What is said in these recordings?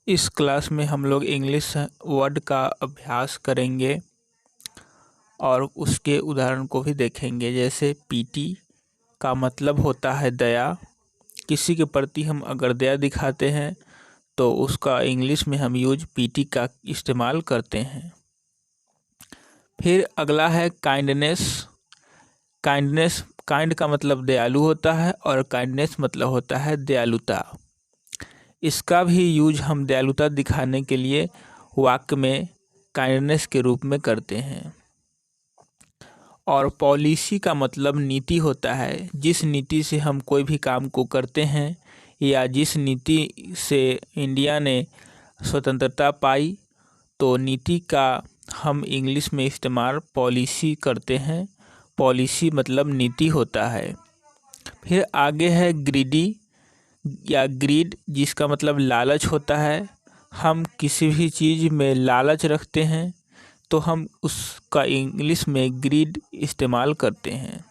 इस क्लास में हम लोग इंग्लिश वर्ड का अभ्यास करेंगे और उसके उदाहरण को भी देखेंगे। जैसे पीटी का मतलब होता है दया। किसी के प्रति हम अगर दया दिखाते हैं तो उसका इंग्लिश में हम यूज पीटी का इस्तेमाल करते हैं। फिर अगला है काइंडनेस। काइंड का मतलब दयालु होता है और काइंडनेस मतलब होता है दयालुता। इसका भी यूज हम दयालुता दिखाने के लिए वाक्य में काइंडनेस के रूप में करते हैं। और पॉलिसी का मतलब नीति होता है। जिस नीति से हम कोई भी काम को करते हैं या जिस नीति से इंडिया ने स्वतंत्रता पाई, तो नीति का हम इंग्लिश में इस्तेमाल पॉलिसी करते हैं। पॉलिसी मतलब नीति होता है। फिर आगे है ग्रीडी या ग्रीड, जिसका मतलब लालच होता है। हम किसी भी चीज़ में लालच रखते हैं तो हम उसका इंग्लिश में ग्रीड इस्तेमाल करते हैं।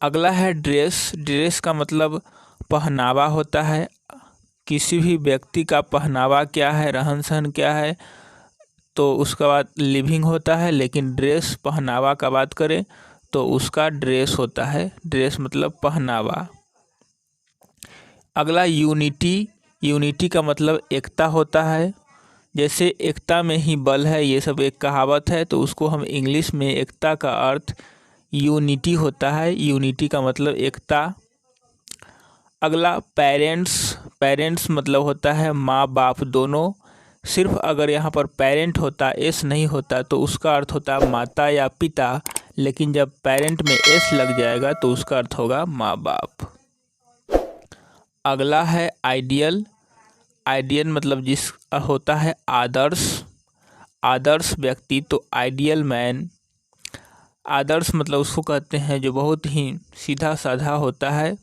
अगला है ड्रेस। ड्रेस का मतलब पहनावा होता है। किसी भी व्यक्ति का पहनावा क्या है, रहन सहन क्या है, तो उसका बाद लिविंग होता है। लेकिन ड्रेस पहनावा का बात करें तो उसका ड्रेस होता है। ड्रेस मतलब पहनावा। अगला यूनिटी। यूनिटी का मतलब एकता होता है। जैसे एकता में ही बल है, ये सब एक कहावत है, तो उसको हम इंग्लिश में एकता का अर्थ यूनिटी होता है। यूनिटी का मतलब एकता। अगला पेरेंट्स। पेरेंट्स मतलब होता है माँ बाप दोनों। सिर्फ अगर यहाँ पर पेरेंट होता, एस नहीं होता, तो उसका अर्थ होता माता या पिता। लेकिन जब पेरेंट में एस लग जाएगा तो उसका अर्थ होगा माँ बाप। अगला है आइडियल। आइडियल मतलब जिस होता है आदर्श। आदर्श व्यक्ति, तो आइडियल मैन। आदर्श मतलब उसको कहते हैं जो बहुत ही सीधा साधा होता है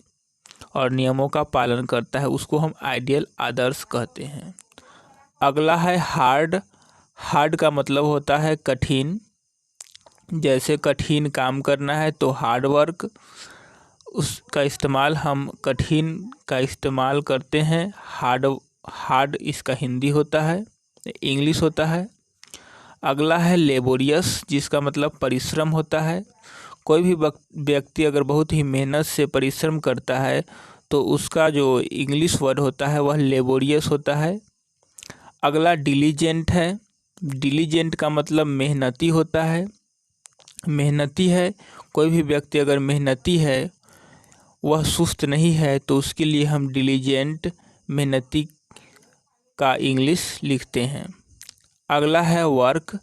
और नियमों का पालन करता है, उसको हम आइडियल आदर्श कहते हैं। अगला है हार्ड। हार्ड का मतलब होता है कठिन। जैसे कठिन काम करना है तो हार्ड वर्क, उसका इस्तेमाल हम कठिन का इस्तेमाल करते हैं। हार्ड इसका हिंदी होता है, इंग्लिश होता है। अगला है लेबोरियस, जिसका मतलब परिश्रम होता है। कोई भी व्यक्ति अगर बहुत ही मेहनत से परिश्रम करता है तो उसका जो इंग्लिश वर्ड होता है वह लेबोरियस होता है। अगला डिलीजेंट है। डिलीजेंट का मतलब मेहनती होता है। मेहनती है, कोई भी व्यक्ति अगर मेहनती है, वह सुस्त नहीं है, तो उसके लिए हम डिलीजेंट मेहनती का इंग्लिश लिखते हैं। अगला है वर्क,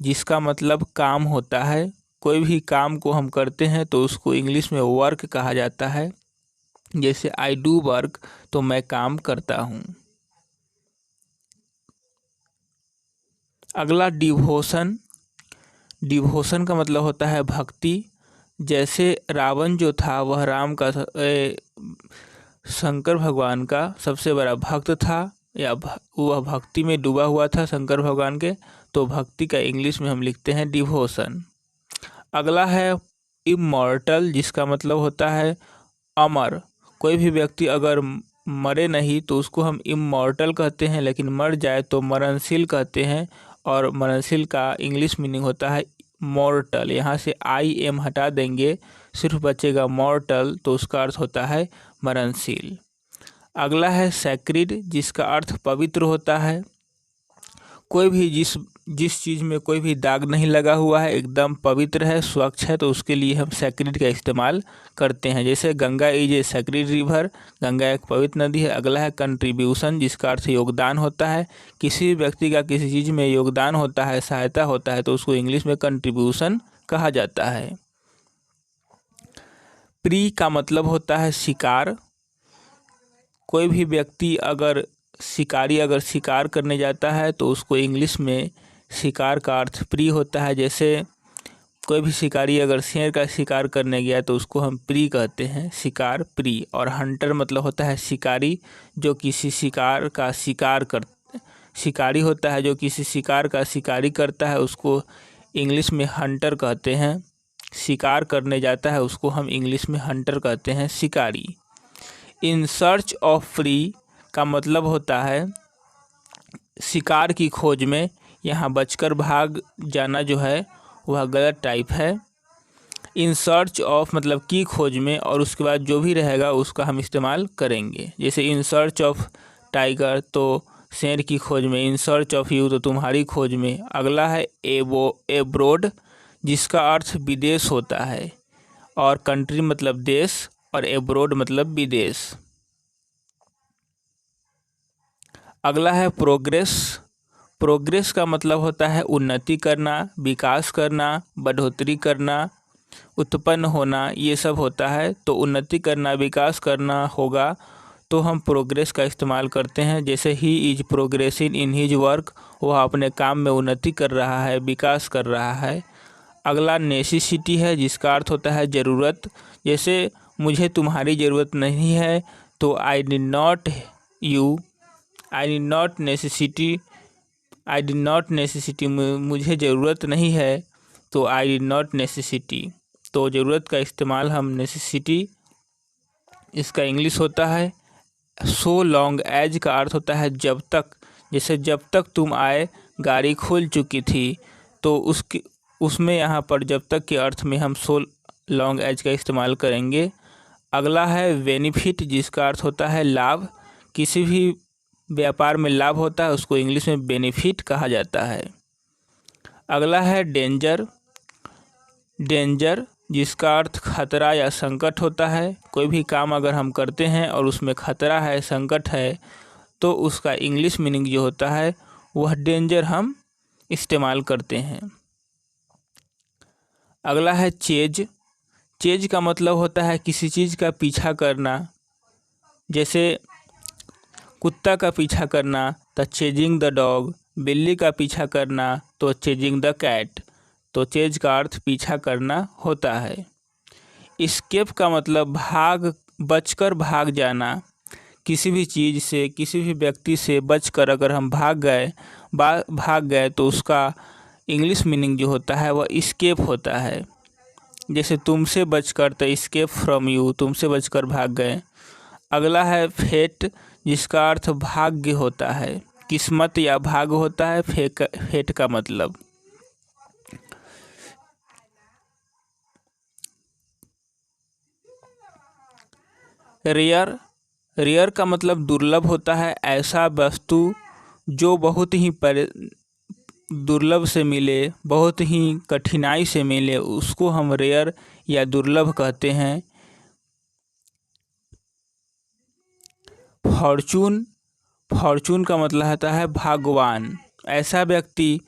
जिसका मतलब काम होता है। कोई भी काम को हम करते हैं तो उसको इंग्लिश में वर्क कहा जाता है। जैसे आई डू वर्क, तो मैं काम करता हूँ। अगला डिवोशन। डिवोशन का मतलब होता है भक्ति। जैसे रावण जो था वह राम का शंकर भगवान का सबसे बड़ा भक्त था, या वह भक्ति में डूबा हुआ था शंकर भगवान के, तो भक्ति का इंग्लिश में हम लिखते हैं डिवोशन। अगला है इमॉर्टल, जिसका मतलब होता है अमर। कोई भी व्यक्ति अगर मरे नहीं तो उसको हम इमॉर्टल कहते हैं, लेकिन मर जाए तो मरणशील कहते हैं। और मरणशील का इंग्लिश मीनिंग होता है मॉर्टल। यहाँ से आई एम हटा देंगे, सिर्फ बचेगा मॉर्टल, तो उसका अर्थ होता है मरणशील। अगला है सैक्रिड, जिसका अर्थ पवित्र होता है। कोई भी जिस चीज़ में कोई भी दाग नहीं लगा हुआ है, एकदम पवित्र है, स्वच्छ है, तो उसके लिए हम सैक्रिड का इस्तेमाल करते हैं। जैसे Ganga is a sacred river, Ganga एक पवित्र नदी है। अगला है कंट्रीब्यूशन, जिसका अर्थ योगदान होता है। किसी भी व्यक्ति का किसी चीज़ में योगदान होता है, सहायता होता है, तो उसको इंग्लिश में कंट्रीब्यूशन कहा जाता है। प्री का मतलब होता है शिकार। कोई भी व्यक्ति अगर शिकार करने जाता है तो उसको इंग्लिश में शिकार का अर्थ प्री होता है। जैसे कोई भी शिकारी अगर शेर का शिकार करने गया तो उसको हम प्री कहते हैं, शिकार प्री। और हंटर मतलब होता है शिकारी, जो किसी शिकार का शिकारी होता है, जो किसी शिकार का शिकारी करता है, उसको इंग्लिश में हंटर कहते हैं। शिकार करने जाता है उसको हम इंग्लिश में हंटर कहते हैं, शिकारी। इन सर्च ऑफ फ्री का मतलब होता है शिकार की खोज में, यहाँ बचकर भाग जाना जो है वह गलत टाइप है। इन सर्च ऑफ मतलब की खोज में, और उसके बाद जो भी रहेगा उसका हम इस्तेमाल करेंगे। जैसे इन सर्च ऑफ टाइगर तो शेर की खोज में, इन सर्च ऑफ यू तो तुम्हारी खोज में। अगला है एब्रोड, जिसका अर्थ विदेश होता है, और कंट्री मतलब देश, और एब्रोड मतलब विदेश। अगला है प्रोग्रेस। प्रोग्रेस का मतलब होता है उन्नति करना, विकास करना, बढ़ोतरी करना, उत्पन्न होना, ये सब होता है। तो उन्नति करना, विकास करना होगा तो हम प्रोग्रेस का इस्तेमाल करते हैं। जैसे he is progressing in his work, वह अपने काम में उन्नति कर रहा है, विकास कर रहा है। अगला नेसेसिटी है, जिसका अर्थ होता है ज़रूरत। जैसे मुझे तुम्हारी ज़रूरत नहीं है तो I did not you, I did not necessity, I did not necessity, मुझे ज़रूरत नहीं है तो आई डिड नॉट नेसेसिटी। तो ज़रूरत का इस्तेमाल हम नेसेसिटी, इसका इंग्लिश होता है सो लॉन्ग एज, का अर्थ होता है जब तक। जैसे जब तक तुम आए गाड़ी खुल चुकी थी, तो उसमें यहाँ पर जब तक के अर्थ में हम सो लॉन्ग एज का इस्तेमाल करेंगे। अगला है बेनिफिट, जिसका अर्थ होता है लाभ। किसी भी व्यापार में लाभ होता है उसको इंग्लिश में बेनिफिट कहा जाता है। अगला है डेंजर। डेंजर जिसका अर्थ खतरा या संकट होता है। कोई भी काम अगर हम करते हैं और उसमें खतरा है, संकट है, तो उसका इंग्लिश मीनिंग जो होता है वह डेंजर हम इस्तेमाल करते हैं। अगला है चेज। चेज का मतलब होता है किसी चीज़ का पीछा करना। जैसे कुत्ता का पीछा करना तो चेजिंग द डॉग, बिल्ली का पीछा करना तो चेजिंग द कैट। तो चेज का अर्थ पीछा करना होता है। एस्केप का मतलब भाग, बचकर भाग जाना। किसी भी चीज़ से, किसी भी व्यक्ति से बचकर अगर हम भाग गए तो उसका इंग्लिश मीनिंग जो होता है वह एस्केप होता है। जैसे तुमसे बचकर तो एस्केप फ्रॉम यू, तुमसे बचकर भाग गए। अगला है फेट, जिसका अर्थ भाग्य होता है, किस्मत या भाग होता है फेट का मतलब। रेयर, रेयर का मतलब दुर्लभ होता है। ऐसा वस्तु जो बहुत ही दुर्लभ से मिले, बहुत ही कठिनाई से मिले, उसको हम रेयर या दुर्लभ कहते हैं। फॉर्चून, फॉर्चून का मतलब होता है भाग्यवान। ऐसा व्यक्ति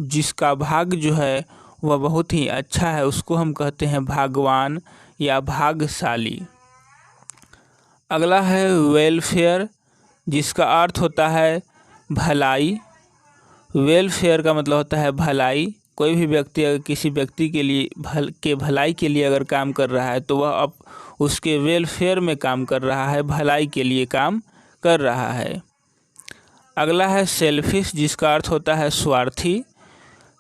जिसका भाग्य जो है वह बहुत ही अच्छा है, उसको हम कहते हैं भाग्यवान या भाग्यशाली। अगला है वेलफेयर, जिसका अर्थ होता है भलाई। वेलफेयर का मतलब होता है भलाई। कोई भी व्यक्ति अगर किसी व्यक्ति के लिए भलाई के लिए अगर काम कर रहा है तो वह अब उसके वेलफेयर में काम कर रहा है, भलाई के लिए काम कर रहा है। अगला है सेल्फिश, जिसका अर्थ होता है स्वार्थी।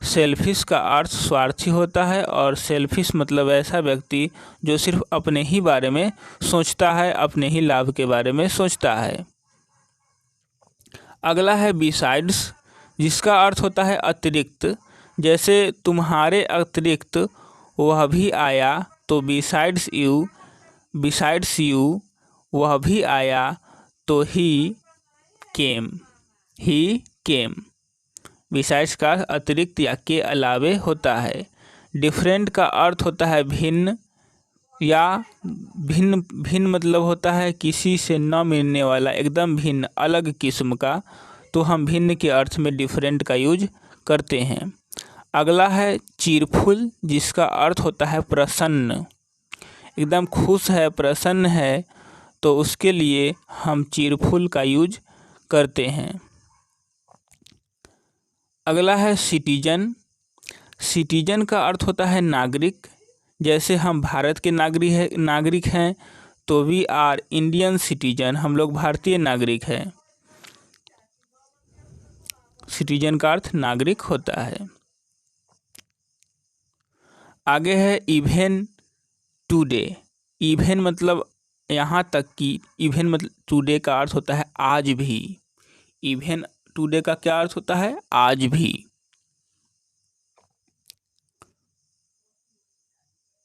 सेल्फिश का अर्थ स्वार्थी होता है, और सेल्फिश मतलब ऐसा व्यक्ति जो सिर्फ अपने ही बारे में सोचता है, अपने ही लाभ के बारे में सोचता है। अगला है बिसाइड्स, जिसका अर्थ होता है अतिरिक्त। जैसे तुम्हारे अतिरिक्त वह भी आया तो बिसाइड्स यू वह भी आया तो ही केम। बिसाइड्स का अतिरिक्त या के अलावे होता है। डिफरेंट का अर्थ होता है भिन्न, या भिन्न मतलब होता है किसी से न मिलने वाला, एकदम भिन्न, अलग किस्म का। तो हम भिन्न के अर्थ में डिफरेंट का यूज करते हैं। अगला है चीरफुल, जिसका अर्थ होता है प्रसन्न। एकदम खुश है, प्रसन्न है, तो उसके लिए हम चीरफुल का यूज करते हैं। अगला है सिटीजन। सिटीजन का अर्थ होता है नागरिक। जैसे हम भारत के नागरिक हैं तो वी आर इंडियन सिटीजन, हम लोग भारतीय नागरिक हैं। सिटीजन का अर्थ नागरिक होता है। आगे है इवेन टुडे। इवेन मतलब यहाँ तक कि, इवेन मतलब टुडे का अर्थ होता है आज भी। इवेन टुडे का क्या अर्थ होता है? आज भी।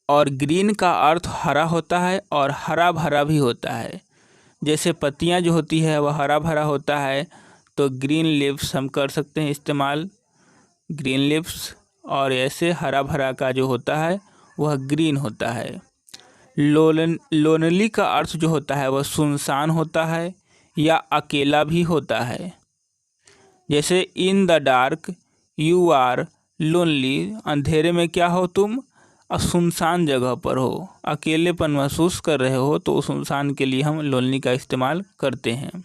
और ग्रीन का अर्थ हरा होता है और हरा भरा भी होता है। जैसे पत्तियां जो होती है वह हरा भरा होता है, तो ग्रीन लीव्स हम कर सकते हैं इस्तेमाल, ग्रीन लीव्स। और ऐसे हरा भरा का जो होता है वह ग्रीन होता है। लोनली का अर्थ जो होता है वह सुनसान होता है या अकेला भी होता है। जैसे in the dark you are lonely, अंधेरे में क्या हो तुम? सुनसान जगह पर हो, अकेलेपन महसूस कर रहे हो, तो सुनसान के लिए हम लोनली का इस्तेमाल करते हैं।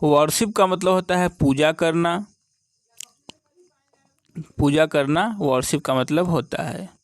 वर्शिप का मतलब होता है पूजा करना, पूजा करना वर्शिप का मतलब होता है।